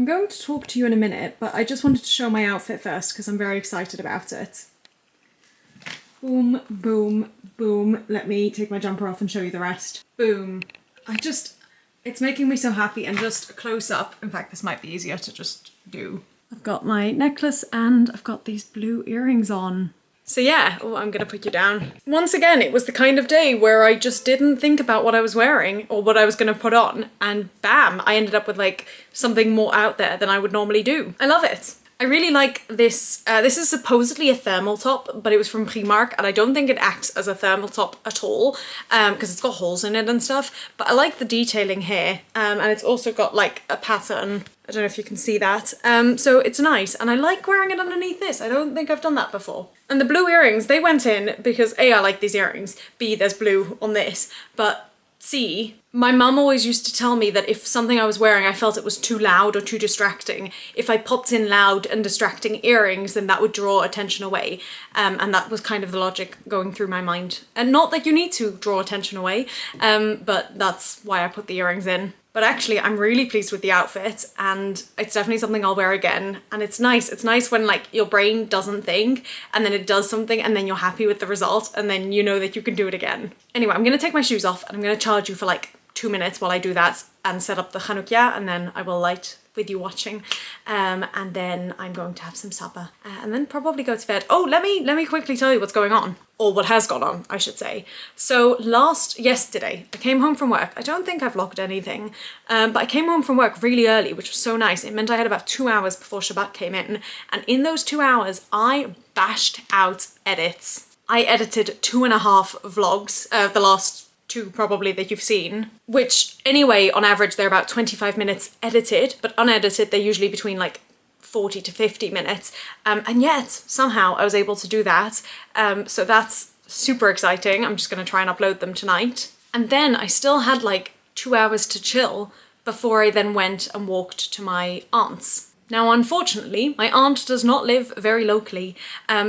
I'm going to talk to you in a minute, but I just wanted to show my outfit first because I'm very excited about it. Boom, boom, boom. Let me take my jumper off and show you the rest. Boom. It's making me so happy, and just close up. In fact, this might be easier to just do. I've got my necklace and I've got these blue earrings on. So yeah, oh, I'm gonna put you down. Once again, it was the kind of day where I just didn't think about what I was wearing or what I was gonna put on, and bam, I ended up with like something more out there than I would normally do. I love it. I really like this. This is supposedly a thermal top, but it was from Primark, and I don't think it acts as a thermal top at all because it's got holes in it and stuff. But I like the detailing here, and it's also got like a pattern. I don't know if you can see that. So it's nice, and I like wearing it underneath this. I don't think I've done that before. And the blue earrings, they went in because A, I like these earrings, B, there's blue on this, but C, my mum always used to tell me that if something I was wearing I felt it was too loud or too distracting, if I popped in loud and distracting earrings, then that would draw attention away. And that was kind of the logic going through my mind. And not that you need to draw attention away, but that's why I put the earrings in. But actually, I'm really pleased with the outfit, and it's definitely something I'll wear again. And it's nice. It's nice when like your brain doesn't think and then it does something and then you're happy with the result and then you know that you can do it again. Anyway, I'm gonna take my shoes off and I'm gonna charge you for like 2 minutes while I do that and set up the Chanukia, and then I will light with you watching. And then I'm going to have some supper and then probably go to bed. Oh, let me quickly tell you what's going on. Or what has gone on, I should say. So yesterday, I came home from work. I don't think I vlogged anything, but I came home from work really early, which was so nice. It meant I had about 2 hours before Shabbat came in. And in those 2 hours, I bashed out edits. I edited 2.5 vlogs, the last 2 probably that you've seen, which anyway, on average, they're about 25 minutes edited, but unedited, they're usually between like 40 to 50 minutes. And yet somehow I was able to do that. So that's super exciting. I'm just gonna try and upload them tonight. And then I still had like 2 hours to chill before I then went and walked to my aunt's. Now, unfortunately, my aunt does not live very locally,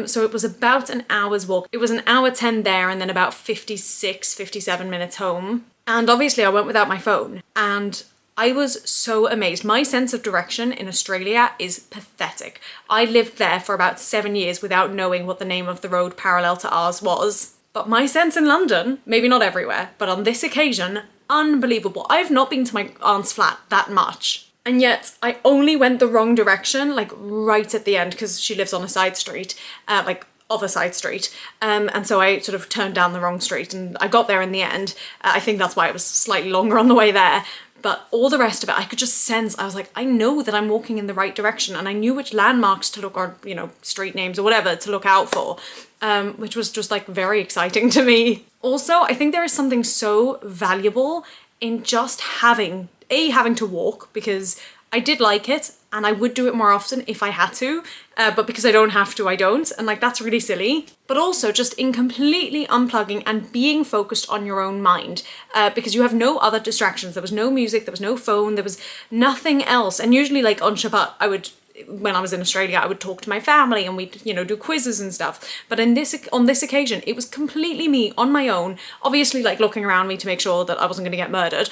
so it was about an hour's walk. It was an hour 10 there and then about 56, 57 minutes home. And obviously I went without my phone, and I was so amazed. My sense of direction in Australia is pathetic. I lived there for about 7 years without knowing what the name of the road parallel to ours was. But my sense in London, maybe not everywhere, but on this occasion, unbelievable. I've not been to my aunt's flat that much. And yet I only went the wrong direction, like right at the end, because she lives on a side street, like of a side street. And so I sort of turned down the wrong street and I got there in the end. I think that's why it was slightly longer on the way there. But all the rest of it, I could just sense, I was like, I know that I'm walking in the right direction, and I knew which landmarks to look, or, you know, street names or whatever to look out for, which was just like very exciting to me. Also, I think there is something so valuable in just having to walk, because I did like it and I would do it more often if I had to, but because I don't have to, I don't, and like that's really silly. But also just in completely unplugging and being focused on your own mind, because you have no other distractions. There was no music, there was no phone, there was nothing else. And usually like on Shabbat, when I was in Australia, I would talk to my family and we'd, you know, do quizzes and stuff. But on this occasion, it was completely me on my own, obviously like looking around me to make sure that I wasn't gonna get murdered,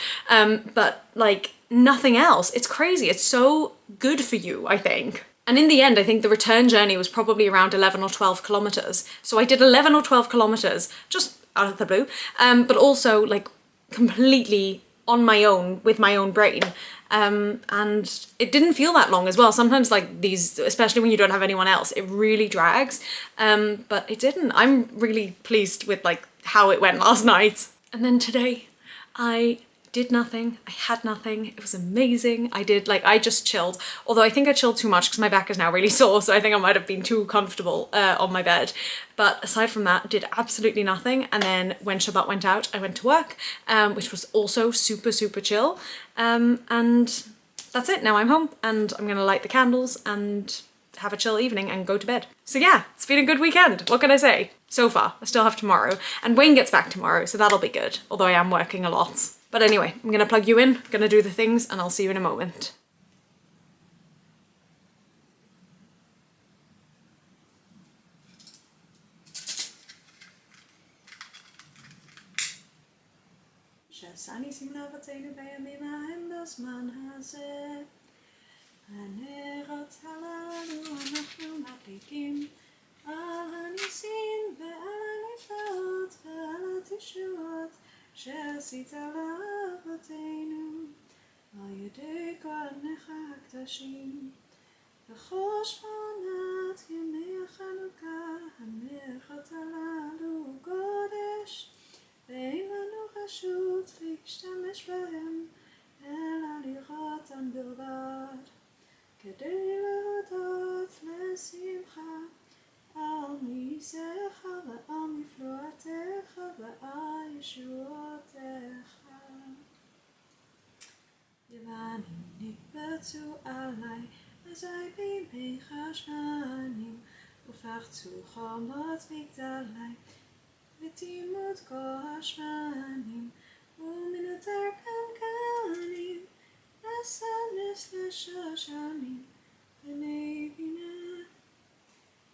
but like nothing else. It's crazy. It's so good for you, I think. And in the end, I think the return journey was probably around 11 or 12 kilometers. So I did 11 or 12 kilometers just out of the blue, but also like completely on my own with my own brain. And it didn't feel that long as well. Sometimes like these, especially when you don't have anyone else, it really drags, but it didn't. I'm really pleased with like how it went last night. And then today I did nothing. I had nothing. It was amazing. I just chilled. Although I think I chilled too much because my back is now really sore, so I think I might have been too comfortable on my bed. But aside from that, did absolutely nothing. And then when Shabbat went out, I went to work, which was also super, super chill. And that's it. Now I'm home and I'm gonna light the candles and have a chill evening and go to bed. So yeah, it's been a good weekend. What can I say? So far. I still have tomorrow. And Wayne gets back tomorrow, so that'll be good. Although I am working a lot. But anyway, I'm gonna plug you in, gonna do the things, and I'll see you in a moment. שעשית לאבותינו, על ידי כהניך הקדושים. בחושבונת ימי החנוכה, המלאכות הללו קודש, ואין לנו רשות להשתמש בהם, אלא לראותם בלבד, כדי להודות לשמחה על ניסיך ועל נפלאותיך ועל ישועותיך. יוונים נקבצו עלי, אזי בימי חשמנים, ופרצו חומות מגדלי, ותימות כה השמנים, ומנותר קנקנים, נשא נס לשושנים, ימי בינה,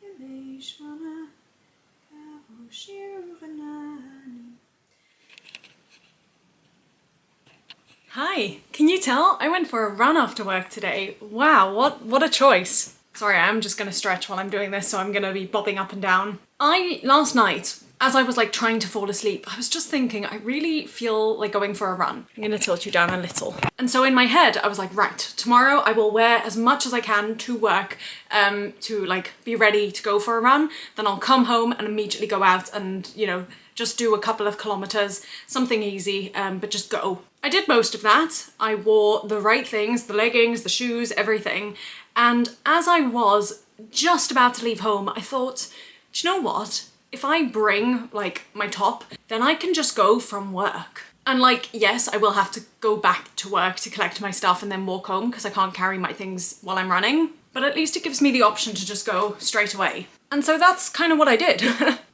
ימי שמונה, קראו שיר ורננים. Hi, can you tell? I went for a run after work today. Wow, what a choice. Sorry, I'm just gonna stretch while I'm doing this, so I'm gonna be bobbing up and down. Last night, as I was like trying to fall asleep, I was just thinking, I really feel like going for a run. I'm gonna tilt you down a little. And so in my head, I was like, right, tomorrow I will wear as much as I can to work to like be ready to go for a run. Then I'll come home and immediately go out and, you know, just do a couple of kilometers, something easy, but just go. I did most of that. I wore the right things, the leggings, the shoes, everything. And as I was just about to leave home, I thought, do you know what? If I bring like my top, then I can just go from work. And like, yes, I will have to go back to work to collect my stuff and then walk home because I can't carry my things while I'm running. But at least it gives me the option to just go straight away. And so that's kind of what I did.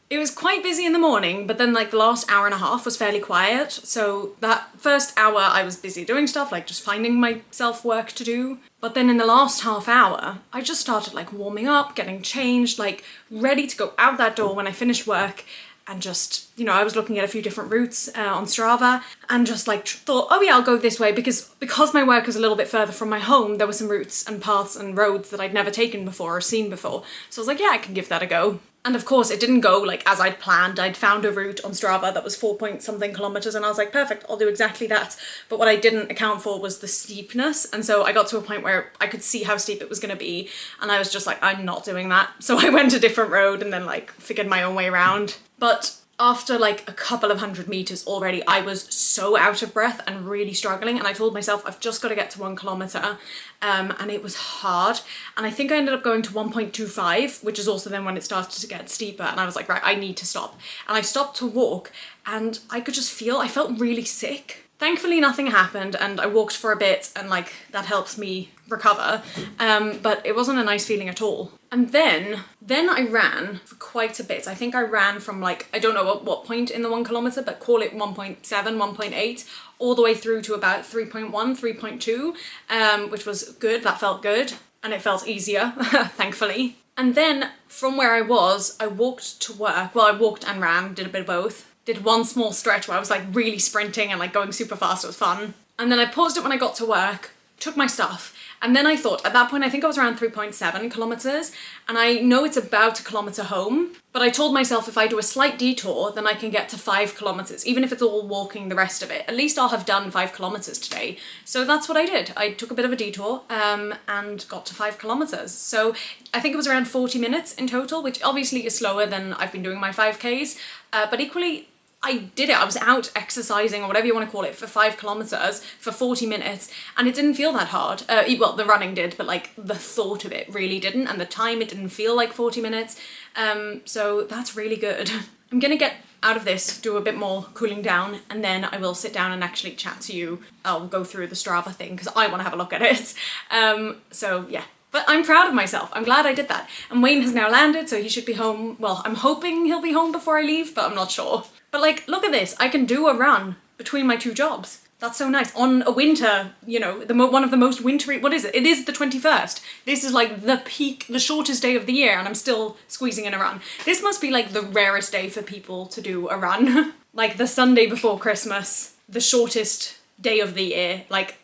It was quite busy in the morning, but then like the last hour and a half was fairly quiet. So that first hour I was busy doing stuff, like just finding myself work to do. But then in the last half hour, I just started like warming up, getting changed, like ready to go out that door when I finished work. And just, you know, I was looking at a few different routes on Strava and just like thought, oh yeah, I'll go this way because my work was a little bit further from my home, there were some routes and paths and roads that I'd never taken before or seen before. So I was like, yeah, I can give that a go. And of course it didn't go like as I'd planned. I'd found a route on Strava that was 4 point something kilometers and I was like, perfect, I'll do exactly that. But what I didn't account for was the steepness. And so I got to a point where I could see how steep it was gonna be. And I was just like, I'm not doing that. So I went a different road and then like figured my own way around. But after like a couple of 100 meters already, I was so out of breath and really struggling. And I told myself, I've just got to get to 1 kilometer. And it was hard. And I think I ended up going to 1.25, which is also then when it started to get steeper. And I was like, right, I need to stop. And I stopped to walk and I could just feel, I felt really sick. Thankfully nothing happened and I walked for a bit and like that helps me recover, but it wasn't a nice feeling at all. And then I ran for quite a bit. I think I ran from like, I don't know at what point in the 1 kilometer, but call it 1.7, 1.8, all the way through to about 3.1, 3.2, which was good. That felt good and it felt easier, thankfully. And then from where I was, I walked to work. Well, I walked and ran, did a bit of both. Did one small stretch where I was like really sprinting and like going super fast, it was fun. And then I paused it when I got to work, took my stuff, and then I thought, at that point I think I was around 3.7 kilometers, and I know it's about 1 kilometer home, but I told myself if I do a slight detour, then I can get to 5 kilometers, even if it's all walking the rest of it. At least I'll have done 5 kilometers today. So that's what I did. I took a bit of a detour and got to 5 kilometers. So I think it was around 40 minutes in total, which obviously is slower than I've been doing my 5Ks, but equally, I did it. I was out exercising or whatever you want to call it for 5 kilometers for 40 minutes and it didn't feel that hard. Well, the running did, but like the thought of it really didn't, and the time it didn't feel like 40 minutes. So that's really good. I'm gonna get out of this, do a bit more cooling down, and then I will sit down and actually chat to you. I'll go through the Strava thing because I want to have a look at it. So yeah. But I'm proud of myself. I'm glad I did that. And Wayne has now landed, so he should be home. Well, I'm hoping he'll be home before I leave, but I'm not sure. But like, look at this. I can do a run between my 2 jobs. That's so nice. On a winter, you know, one of the most wintry, what is it? It is the 21st. This is like the peak, the shortest day of the year, and I'm still squeezing in a run. This must be like the rarest day for people to do a run. Like the Sunday before Christmas, the shortest day of the year. Like,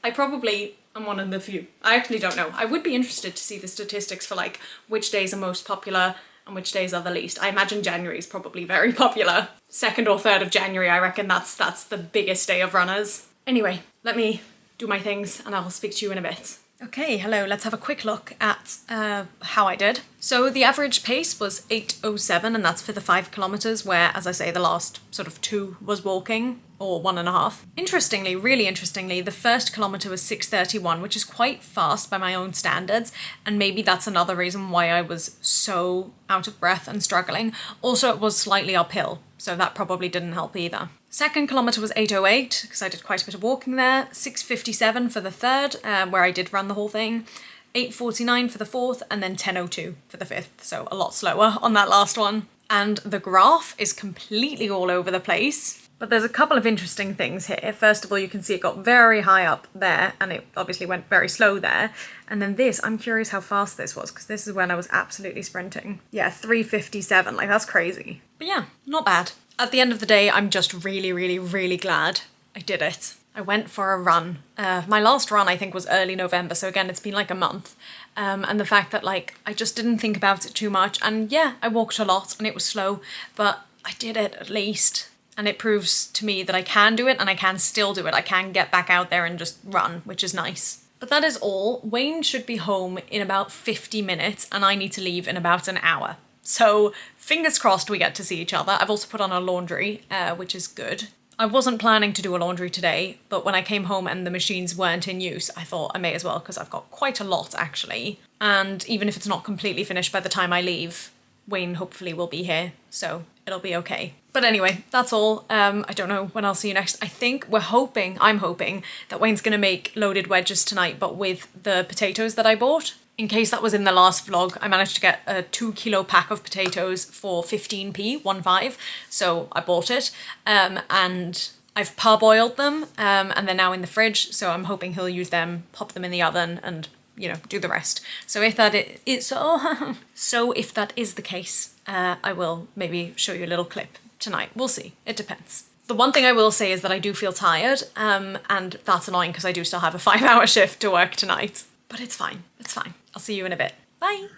I'm one of the few. I actually don't know. I would be interested to see the statistics for like which days are most popular and which days are the least. I imagine January is probably very popular. 2nd or 3rd of January, I reckon that's the biggest day of runners. Anyway, let me do my things and I'll speak to you in a bit. Okay, hello, let's have a quick look at how I did. So the average pace was 8:07, and that's for the 5 kilometers, where, as I say, the last sort of 2 was walking, or 1.5. Interestingly, really interestingly, the first kilometer was 6:31, which is quite fast by my own standards, and maybe that's another reason why I was so out of breath and struggling. Also, it was slightly uphill, so that probably didn't help either. Second kilometre was 8:08, because I did quite a bit of walking there. 6:57 for the third, where I did run the whole thing. 8:49 for the fourth, and then 10:02 for the fifth, so a lot slower on that last one. And the graph is completely all over the place. But there's a couple of interesting things here. First of all, you can see it got very high up there, and it obviously went very slow there. And then this, I'm curious how fast this was, because this is when I was absolutely sprinting. Yeah, 3:57, like that's crazy. But yeah, not bad. At the end of the day, I'm just really, really, really glad I did it. I went for a run. My last run, I think, was early November, so again, it's been like a month. And the fact that, like, I just didn't think about it too much. And yeah, I walked a lot and it was slow, but I did it at least. And it proves to me that I can do it and I can still do it. I can get back out there and just run, which is nice. But that is all. Wayne should be home in about 50 minutes and I need to leave in about an hour. So fingers crossed we get to see each other. I've also put on a laundry, which is good. I wasn't planning to do a laundry today, but when I came home and the machines weren't in use, I thought I may as well, because I've got quite a lot actually. And even if it's not completely finished by the time I leave, Wayne hopefully will be here, so it'll be okay. But anyway, that's all. I don't know when I'll see you next. I think I'm hoping that Wayne's gonna make loaded wedges tonight, but with the potatoes that I bought. In case that was in the last vlog, I managed to get a 2 kilo pack of potatoes for 15p, 1.5, so I bought it. And I've parboiled them, and they're now in the fridge, so I'm hoping he'll use them, pop them in the oven, and, you know, do the rest. So if that if that is the case, I will maybe show you a little clip tonight. We'll see. It depends. The one thing I will say is that I do feel tired, and that's annoying because I do still have a 5-hour shift to work tonight. But it's fine. It's fine. I'll see you in a bit. Bye!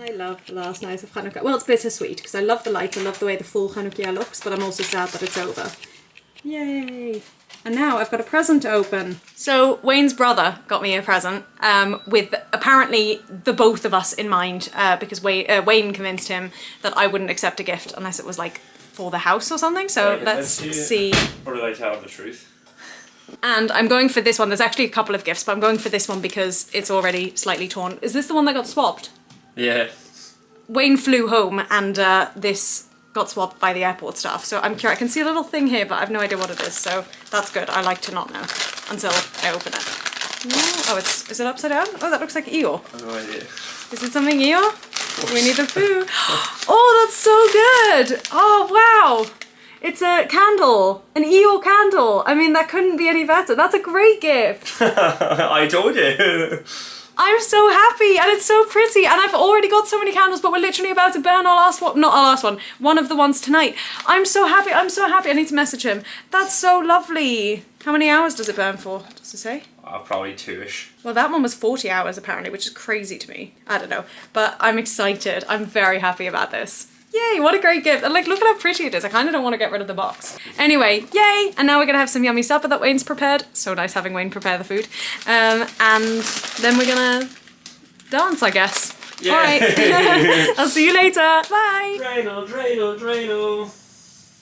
I love the last night of Hanukkah. Well, it's bittersweet because I love the light, I love the way the full Hanukkah looks, but I'm also sad that it's over. Yay! And now I've got a present to open. So Wayne's brother got me a present with apparently the both of us in mind, because Wayne convinced him that I wouldn't accept a gift unless it was like for the house or something. So let's see. Or do they tell the truth? And I'm going for this one. There's actually a couple of gifts, but I'm going for this one because it's already slightly torn. Is this the one that got swapped? Yeah. Wayne flew home and this got swapped by the airport staff. So I'm curious. I can see a little thing here, but I have no idea what it is. So that's good. I like to not know until I open it. Oh, is it upside down? Oh, that looks like Eeyore. I have no idea. Is it something Eeyore? We need the food. Oh, that's so good. Oh, wow. It's a candle, an Eeyore candle. I mean, that couldn't be any better. That's a great gift. I told you. I'm so happy and it's so pretty and I've already got so many candles, but we're literally about to burn our last one. Not our last one, one of the ones tonight. I'm so happy, I'm so happy. I need to message him. That's so lovely. How many hours does it burn for? Does it say? Probably 2-ish. Well, that one was 40 hours apparently, which is crazy to me. I don't know, but I'm excited. I'm very happy about this. Yay, what a great gift. And like, look at how pretty it is. I kind of don't want to get rid of the box. Anyway, yay. And now we're going to have some yummy supper that Wayne's prepared. So nice having Wayne prepare the food. And then we're going to dance, I guess. Yay. All right. I'll see you later. Bye. Dreidel, dreidel, dreidel.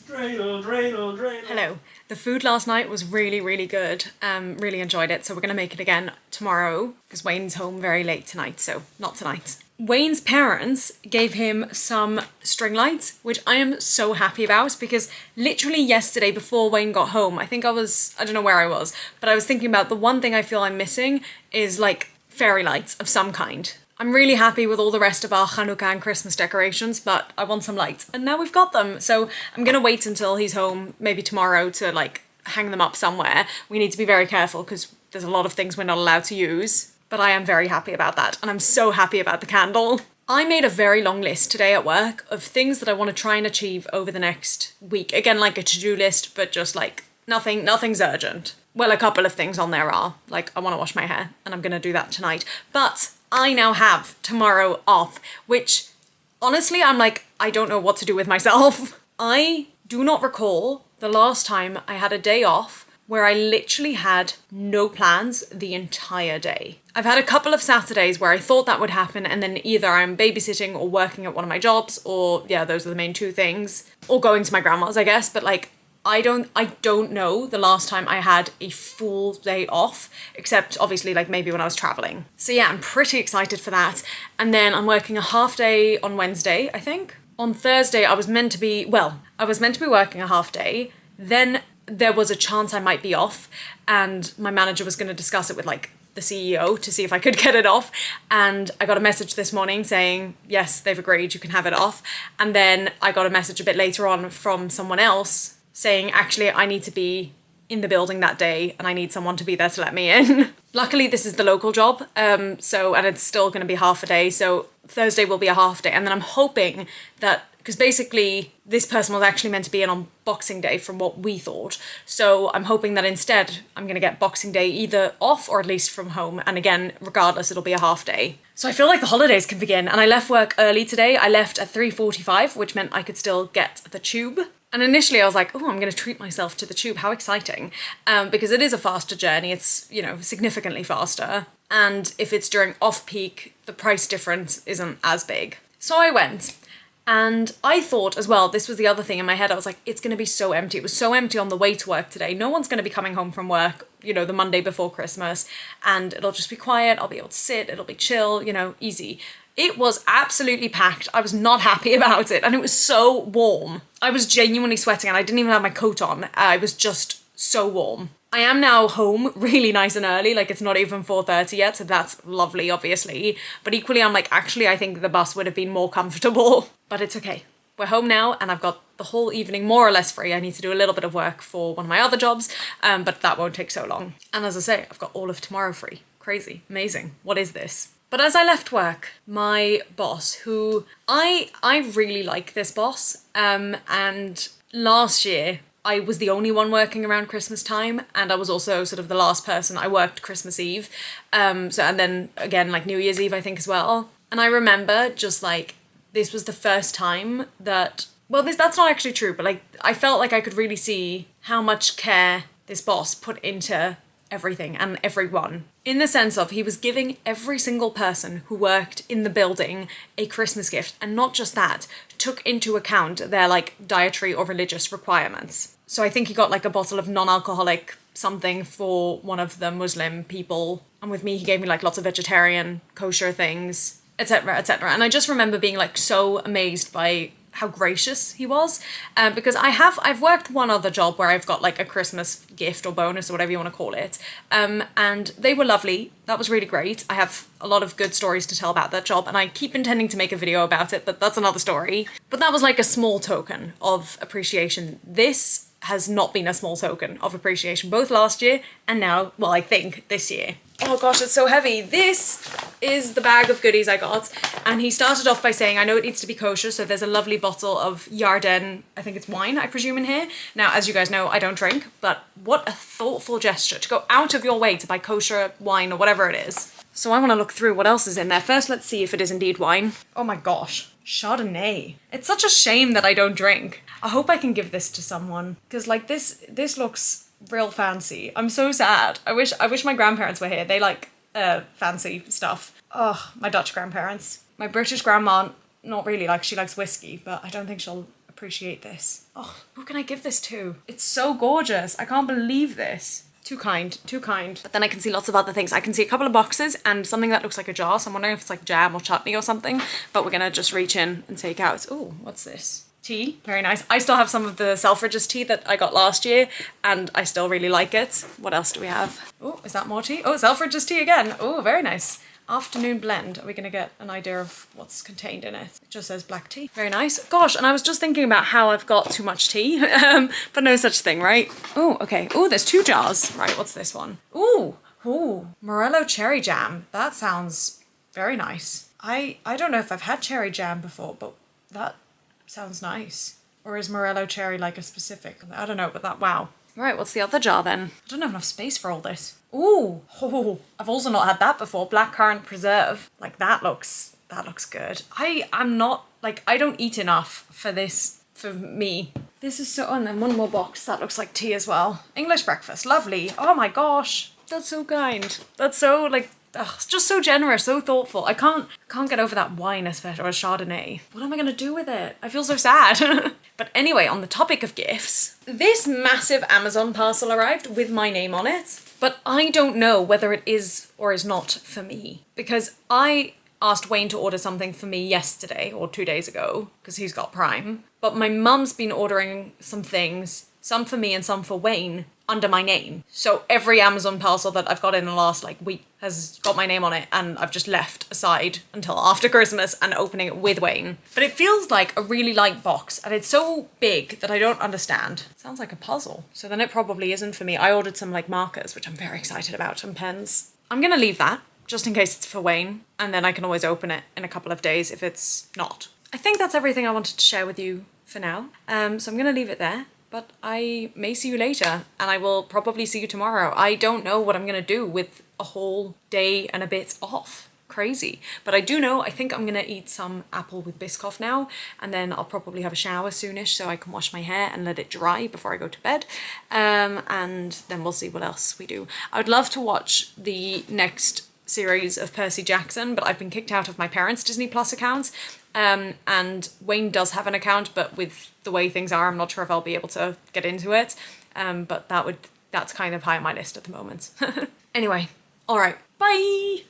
Dreidel, dreidel, dreidel. Hello. The food last night was really, really good. Really enjoyed it. So we're going to make it again tomorrow because Wayne's home very late tonight. So not tonight. Wayne's parents gave him some string lights, which I am so happy about because literally yesterday before Wayne got home, I don't know where I was, but I was thinking about the one thing I feel I'm missing is like fairy lights of some kind. I'm really happy with all the rest of our Hanukkah and Christmas decorations, but I want some lights and now we've got them. So I'm gonna wait until he's home, maybe tomorrow, to like hang them up somewhere. We need to be very careful because there's a lot of things we're not allowed to use. But I am very happy about that, and I'm so happy about the candle. I made a very long list today at work of things that I want to try and achieve over the next week. Again, like a to-do list, but just like nothing's urgent. Well, a couple of things on there are, like I want to wash my hair, and I'm going to do that tonight. But I now have tomorrow off, which Honestly, I'm like, I don't know what to do with myself. I do not recall the last time I had a day off where I literally had no plans the entire day. I've had a couple of Saturdays where I thought that would happen, and then either I'm babysitting or working at one of my jobs, or yeah, those are the main two things, or going to my grandma's, I guess. But like, I don't know the last time I had a full day off, except obviously like maybe when I was traveling. So yeah, I'm pretty excited for that. And then I'm working a half day on Wednesday, I think. On Thursday, I was meant to be working a half day. Then there was a chance I might be off, and my manager was going to discuss it with like the CEO to see if I could get it off. And I got a message this morning saying, yes, they've agreed, you can have it off. And then I got a message a bit later on from someone else saying, actually, I need to be in the building that day and I need someone to be there to let me in. Luckily, this is the local job, and it's still going to be half a day, so Thursday will be a half day. And then I'm hoping that, because basically this person was actually meant to be in on Boxing Day from what we thought, so I'm hoping that instead I'm going to get Boxing Day either off or at least from home, and again, regardless, it'll be a half day. So I feel like the holidays can begin, and I left work early today. I left at 3:45, which meant I could still get the tube. And initially I was like, oh, I'm going to treat myself to the tube. How exciting. Because it is a faster journey. It's, you know, significantly faster. And if it's during off-peak, the price difference isn't as big. So I went. And I thought as well, this was the other thing in my head, I was like, it's going to be so empty. It was so empty on the way to work today. No one's going to be coming home from work, you know, the Monday before Christmas. And it'll just be quiet. I'll be able to sit. It'll be chill, you know, easy. It was absolutely packed. I was not happy about it, and it was so warm. I was genuinely sweating, and I didn't even have my coat on. I was just so warm. I am now home really nice and early, like it's not even 4:30 yet, so that's lovely, obviously. But equally, I'm like, actually, I think the bus would have been more comfortable. But it's okay. We're home now, and I've got the whole evening more or less free. I need to do a little bit of work for one of my other jobs, but that won't take so long. And as I say, I've got all of tomorrow free. Crazy. Amazing. What is this? But as I left work, my boss, who I really like this boss, and last year I was the only one working around Christmas time, and I was also sort of the last person. I worked Christmas Eve, and then again like New Year's Eve I think as well. And I remember just like, this was the first time that, well, that's not actually true, but like I felt like I could really see how much care this boss put into everything and everyone. In the sense of, he was giving every single person who worked in the building a Christmas gift, and not just that, took into account their like dietary or religious requirements. So I think he got like a bottle of non-alcoholic something for one of the Muslim people, and with me he gave me like lots of vegetarian, kosher things, etc, etc. And I just remember being like so amazed by how gracious he was, because I've worked one other job where I've got like a Christmas gift or bonus or whatever you want to call it, and they were lovely. That was really great. I have a lot of good stories to tell about that job, and I keep intending to make a video about it, but that's another story. But that was like a small token of appreciation. This has not been a small token of appreciation, both last year and now, well, I think this year. Oh gosh, it's so heavy. This is the bag of goodies I got, and he started off by saying, I know it needs to be kosher, so there's a lovely bottle of Yarden, I think it's wine, I presume, in here. Now, as you guys know, I don't drink, but what a thoughtful gesture to go out of your way to buy kosher wine or whatever it is. So I want to look through what else is in there. First, let's see if it is indeed wine. Oh my gosh, Chardonnay. It's such a shame that I don't drink. I hope I can give this to someone, because like this looks real fancy. I'm so sad. I wish my grandparents were here. They like fancy stuff. Oh, my Dutch grandparents. My British grandma, not really, like she likes whiskey, but I don't think she'll appreciate this. Oh, who can I give this to? It's so gorgeous. I can't believe this. Too kind, too kind. But then I can see lots of other things. I can see a couple of boxes and something that looks like a jar, so I'm wondering if it's like jam or chutney or something, but we're gonna just reach in and take out. Oh, what's this? Tea, very nice. I still have some of the Selfridges tea that I got last year, and I still really like it. What else do we have? Oh, is that more tea? Oh, Selfridges tea again. Oh, very nice. Afternoon blend. Are we gonna get an idea of what's contained in it? It just says black tea. Very nice. Gosh, and I was just thinking about how I've got too much tea, but no such thing, right? Oh, okay. Oh, there's 2 jars. Right, what's this one? Ooh, Morello cherry jam. That sounds very nice. I don't know if I've had cherry jam before, but that sounds nice. Or is Morello cherry like a specific? I don't know, but that, wow. Right, what's the other jar then? I don't have enough space for all this. Ooh, I've also not had that before. Blackcurrant preserve. Like that looks That looks good. I'm not, like, I don't eat enough for this, for me. This is so, and then one more box. That looks like tea as well. English breakfast, lovely. Oh my gosh, that's so kind. That's so, like, ugh, it's just so generous, so thoughtful. I can't get over that wine, especially, or a Chardonnay. What am I gonna do with it? I feel so sad. But anyway, on the topic of gifts, this massive Amazon parcel arrived with my name on it, but I don't know whether it is or is not for me, because I asked Wayne to order something for me yesterday or 2 days ago because he's got Prime, but my mum's been ordering some things, some for me and some for Wayne, under my name. So every Amazon parcel that I've got in the last like week has got my name on it, and I've just left aside until after Christmas and opening it with Wayne. But it feels like a really light box, and it's so big that I don't understand. It sounds like a puzzle. So then it probably isn't for me. I ordered some like markers, which I'm very excited about, and pens. I'm gonna leave that just in case it's for Wayne, and then I can always open it in a couple of days if it's not. I think that's everything I wanted to share with you for now. So I'm gonna leave it there. But I may see you later, and I will probably see you tomorrow. I don't know what I'm gonna do with a whole day and a bit off. Crazy. But I do know, I think I'm gonna eat some apple with Biscoff now, and then I'll probably have a shower soonish so I can wash my hair and let it dry before I go to bed. And then we'll see what else we do. I would love to watch the next series of Percy Jackson, but I've been kicked out of my parents' Disney Plus accounts. And Wayne does have an account, but with the way things are, I'm not sure if I'll be able to get into it. But that's kind of high on my list at the moment. Anyway, all right, bye.